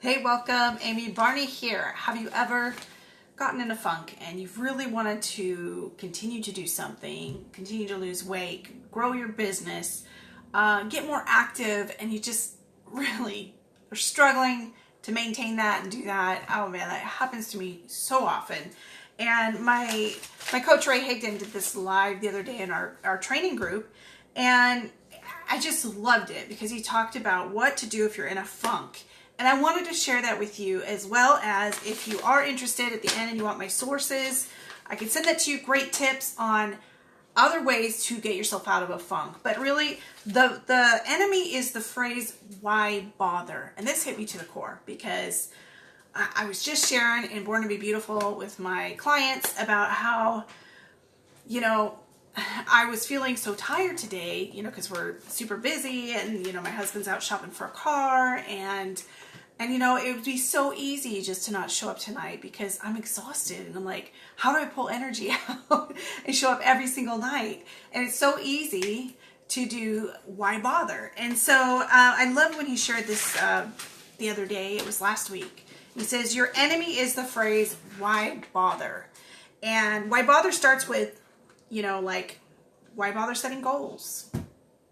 Hey, welcome. Amy Barney here. Have you ever gotten in a funk and you've really wanted to continue to do something, continue to lose weight, grow your business, get more active, and you just really are struggling to maintain that and do that? Oh man, that happens to me so often. And my coach Ray Higdon did this live the other day in our training group, and I just loved it because he talked about what to do if you're in a funk. And I wanted to share that with you, as well as if you are interested at the end and you want my sources, I can send that to you. Great tips on other ways to get yourself out of a funk. But really, the enemy is the phrase, why bother? And this hit me to the core because I was just sharing in Born to Be Beautiful with my clients about how, I was feeling so tired today, because we're super busy and, my husband's out shopping for a car and it would be so easy just to not show up tonight because I'm exhausted and I'm like, how do I pull energy out and show up every single night? And it's so easy to do, why bother? And so I love when he shared this the other day. It was last week. He says, your enemy is the phrase, why bother? And why bother starts with, why bother setting goals?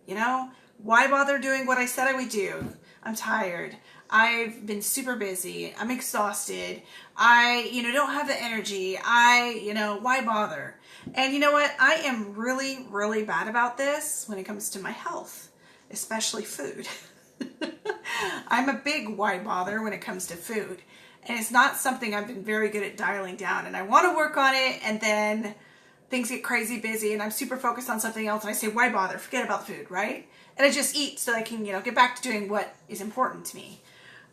Why bother doing what I said I would do? I'm tired. I've been super busy. I'm exhausted. I, don't have the energy. Why bother? And you know what? I am really, really bad about this when it comes to my health, especially food. I'm a big why bother when it comes to food. And it's not something I've been very good at dialing down. And I want to work on it, and then things get crazy busy and I'm super focused on something else and I say, why bother? Forget about the food, right? And I just eat so I can, get back to doing what is important to me.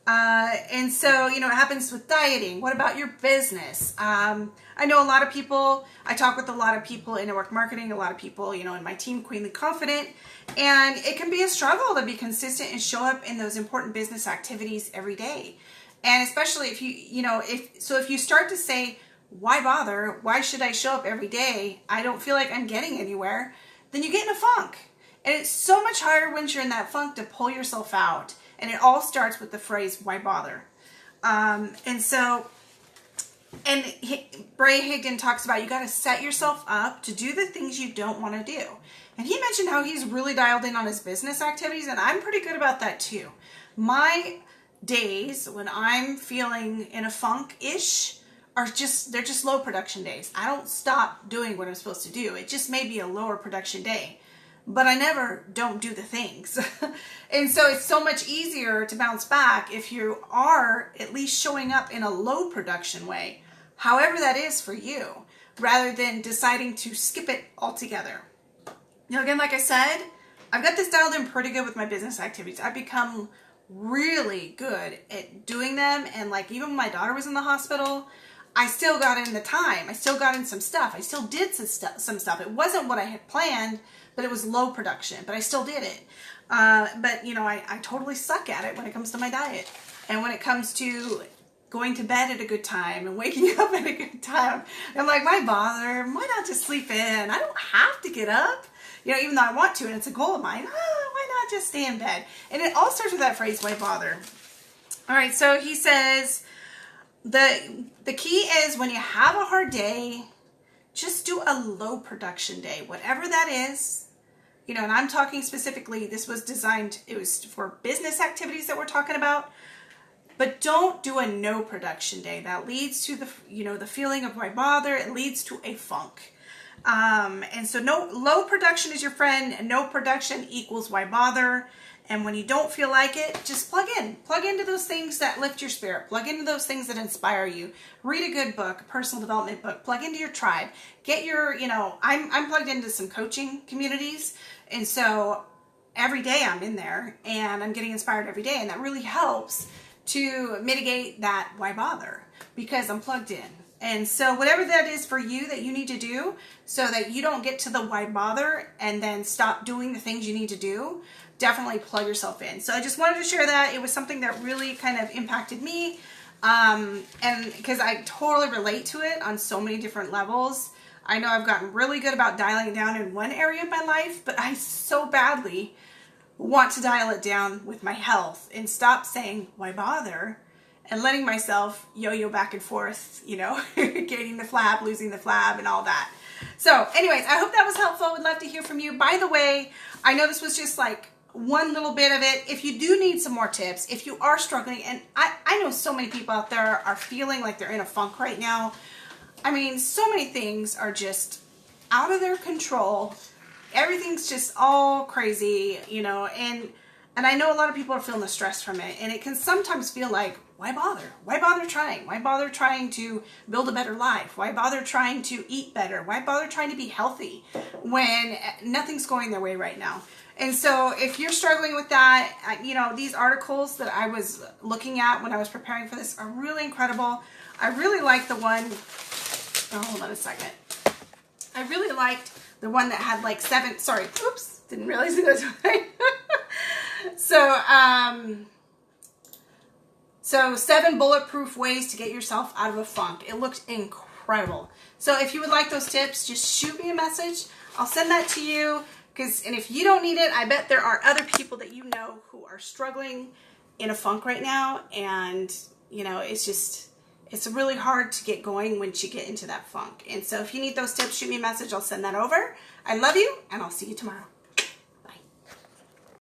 And so, it happens with dieting. What about your business? I know a lot of people, I talk with a lot of people in network marketing, a lot of people, in my team, Queenly Confident, and it can be a struggle to be consistent and show up in those important business activities every day. And especially if if you start to say, why bother? Why should I show up every day? I don't feel like I'm getting anywhere. Then you get in a funk. And it's so much harder when you're in that funk to pull yourself out. And it all starts with the phrase, why bother? And Ray Higdon talks about you got to set yourself up to do the things you don't want to do. And he mentioned how he's really dialed in on his business activities, and I'm pretty good about that too. My days when I'm feeling in a funk-ish they're just low production days. I don't stop doing what I'm supposed to do. It just may be a lower production day, but I never don't do the things. And so it's so much easier to bounce back if you are at least showing up in a low production way, however that is for you, rather than deciding to skip it altogether. Again, like I said, I've got this dialed in pretty good with my business activities. I've become really good at doing them. And even when my daughter was in the hospital, I still got in the time. I still got in some stuff. I still did some stuff. It wasn't what I had planned, but it was low production, but I still did it. I totally suck at it when it comes to my diet. And when it comes to going to bed at a good time and waking up at a good time, I'm like, why bother? Why not just sleep in? I don't have to get up. Even though I want to, and it's a goal of mine, why not just stay in bed? And it all starts with that phrase, why bother? All right, so he says, the key is when you have a hard day, just do a low production day, whatever that is. And I'm talking specifically, this was designed, it was for business activities that we're talking about, but don't do a no production day. That leads to the feeling of why bother. It leads to a funk. And so low production is your friend, and no production equals why bother. And when you don't feel like it, just plug into those things that lift your spirit, plug into those things that inspire you. Read a good book, a personal development book, plug into your tribe, get your, I'm plugged into some coaching communities. And so every day I'm in there and I'm getting inspired every day. And that really helps to mitigate that why bother because I'm plugged in. And so whatever that is for you that you need to do so that you don't get to the why bother and then stop doing the things you need to do, definitely plug yourself in. So I just wanted to share that. It was something that really kind of impacted me. And because I totally relate to it on so many different levels. I know I've gotten really good about dialing down in one area of my life, but I so badly want to dial it down with my health and stop saying, why bother? and letting myself yo-yo back and forth, you know, gaining the flab, losing the flab, and all that. So anyways, I hope that was helpful. I would love to hear from you. By the way, I know this was just like one little bit of it. If you do need some more tips, if you are struggling, and I know so many people out there are feeling like they're in a funk right now. I mean, so many things are just out of their control. Everything's just all crazy, you know, and I know a lot of people are feeling the stress from it, and it can sometimes feel like, why bother? Why bother trying? Why bother trying to build a better life? Why bother trying to eat better? Why bother trying to be healthy when nothing's going their way right now? And so if you're struggling with that, you know, these articles that I was looking at when I was preparing for this are really incredible. I really like the one, oh, hold on a second. I really liked the one that had like 7, sorry, oops, didn't realize it was right. So 7 bulletproof ways to get yourself out of a funk. It looked incredible. So if you would like those tips, just shoot me a message. I'll send that to you. And if you don't need it, I bet there are other people that you know who are struggling in a funk right now. And, you know, it's really hard to get going once you get into that funk. And so if you need those tips, shoot me a message. I'll send that over. I love you, and I'll see you tomorrow.